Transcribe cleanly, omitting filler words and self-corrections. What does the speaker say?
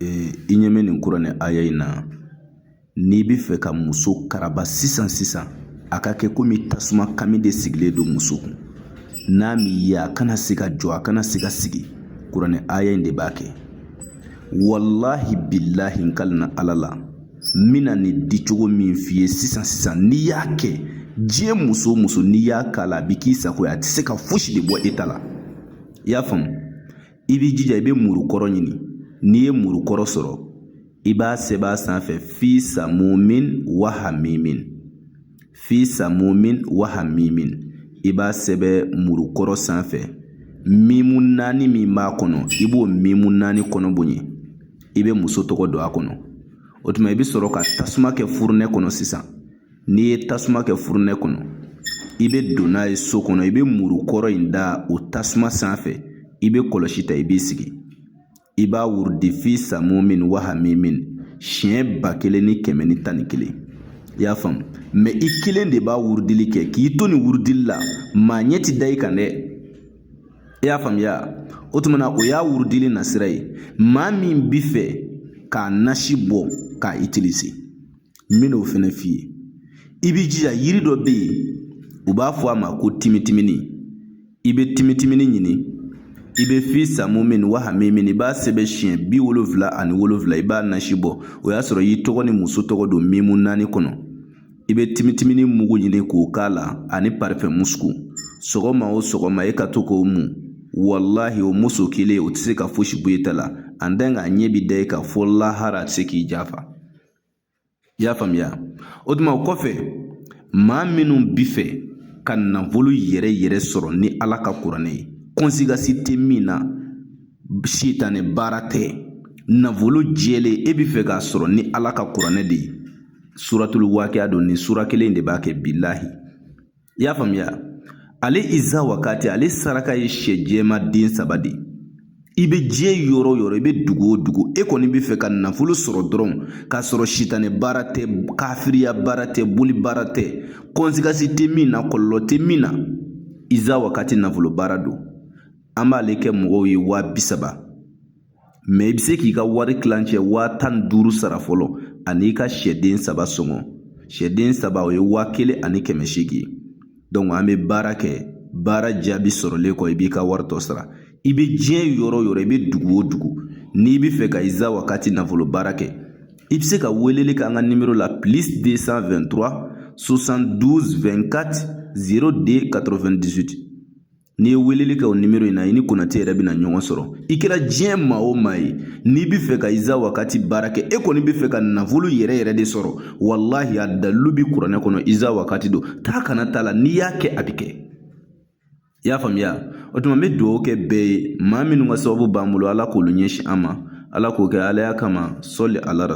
I ɲɛ bɛ nin kuranɛ aya in na, n'i bɛ fɛ ka muso karaba sisan a ka kɛ komi tasuma kami de sigilen don muso kun. N'a m'i ye a kana se ka jɔ, a kana se ka sigi. Kuranɛ aya in de b'a kɛ. Wallahi billahi n kalina ala la, n bɛna nin di cogo min f'i ye sisan n'i y'a kɛ, diɲɛ muso o muso n'i y'a k'a la a bɛ k'i sago ye, a tɛ se ka fosi de bɔ e ta la. I y'a faamu? I b'i jija, i bɛ murukɔrɔ ɲini. N'i ye murukɔrɔ sɔrɔ, i b'a sɛbɛn a sanfɛ fi samumin wa hamimin. Fi samumin wa hamimin. I b'a sɛbɛn murukɔrɔ sanfɛ. Mimu 4 min b'a kɔnɔ, i b'o mimu 4 kɔnɔ bonye. I bɛ muso tɔgɔ don a kɔnɔ. O tuma i bɛ sɔrɔ ka tasuma kɛ furunɛ kɔnɔ sisan. N'i ye tasuma kɛ furunɛ kɔnɔ, i bɛ don n'a ye so kɔnɔ, i bɛ murukɔrɔ in da o tasuma sanfɛ. I bɛ kɔlɔsi ta, i b'i sigi. I b'a wurudi fi samumin wa hamimin siɲɛ 1111. I y'a faamu? Mais i kelen de b'a wurudili kɛ, k'i to nin wurudili la, maa ɲɛ ti da i kan dɛ. I y'a faamuya? O tuma na o y'a wurudili nasira ye. Maa min bi fɛ k'a nasi bɔ k'a utiliser, n bɛn'o fɛnɛ f'i ye. I b'i jija, yiri dɔ bɛ yen, u b'a fɔ a ma ko timitimini. I bɛ timitimini ɲini, i bɛ fi samumin wa hamimin, i b'a sɛbɛn siɲɛ 77, i b'a nasi bɔ. O y'a sɔrɔ i y'i tɔgɔ ni muso tɔgɔ don mimu 4 kɔnɔ. I bɛ timitimini mugu ɲini k'o k'a la ani parfum musku. Sɔgɔma o sɔgɔma e ka to k'o mun. Wallahi o muso kelen o tɛ se ka fosi bɔ i ta la. En tant que a ɲɛ bi da i kan fo lahara a tɛ se k'i jafa. I y'a faamuya? O tuma o kɔfɛ, maa minnu bi fɛ ka nafolo yɛrɛ sɔrɔ ni ala ka kuranɛ ye, conséquence tɛ min na, sitanɛ baara tɛ. Nafolo jɛlen e bi fɛ k'a sɔrɔ ni ala ka kuranɛ de ye. Suratul waqi'a don, ni sura kelen de b'a kɛ billahi. I y'a faamuya? Ale iza wakati, ale saraka ye sɛ jɛma den 3 de. I bɛ diɲɛ yɔrɔ o yɔrɔ, i bɛ dugu o dugu, e kɔni bɛ fɛ ka nafolo sɔrɔ dɔrɔn, k'a sɔrɔ sitanɛ baara tɛ, kafiriya baara tɛ, boli baara tɛ, conséquence tɛ min na, kɔlɔlɔ tɛ min na, iza wakati nafolo baara don. An b'ale kɛ mɔgɔw ye 30,000. Mais i bɛ se k'i ka wari kilancɛ 15,000 sara fɔlɔ, ani i ka sɛden 3 sɔngɔ. Sɛden 3 o ye 1,880. Donc an bɛ baara kɛ, baara jaabi sɔrɔlen kɔ i b'i ka wari tɔ sara. I bɛ diɲɛ yɔrɔ o yɔrɔ, i bɛ dugu o dugu, n'i bɛ fɛ ka iza wakati nafolo baara kɛ, i bɛ se ka weleli kɛ an ka numéro la +223 72 24 02 98. N'i ye weleli kɛ o numéro in na, i ni Konate yɛrɛ bɛna ɲɔgɔn sɔrɔ. I kɛra diɲɛ maa o maa ye, n'i bɛ fɛ ka iza wakati baara kɛ, e kɔni bɛ fɛ ka nafolo yɛrɛ de sɔrɔ, wallahi a dalilu bi kuranɛ kɔnɔ, iza wakati don. Taa kana t'a la, n'i y'a kɛ a bɛ kɛ. I y'a faamuya? O tuma n bɛ dugawu kɛ bɛɛ ye, maa minnu ka sababu b'an bolo, ala k'olu ɲɛsin an ma, ala k'o kɛ alaya kama, sɔli ala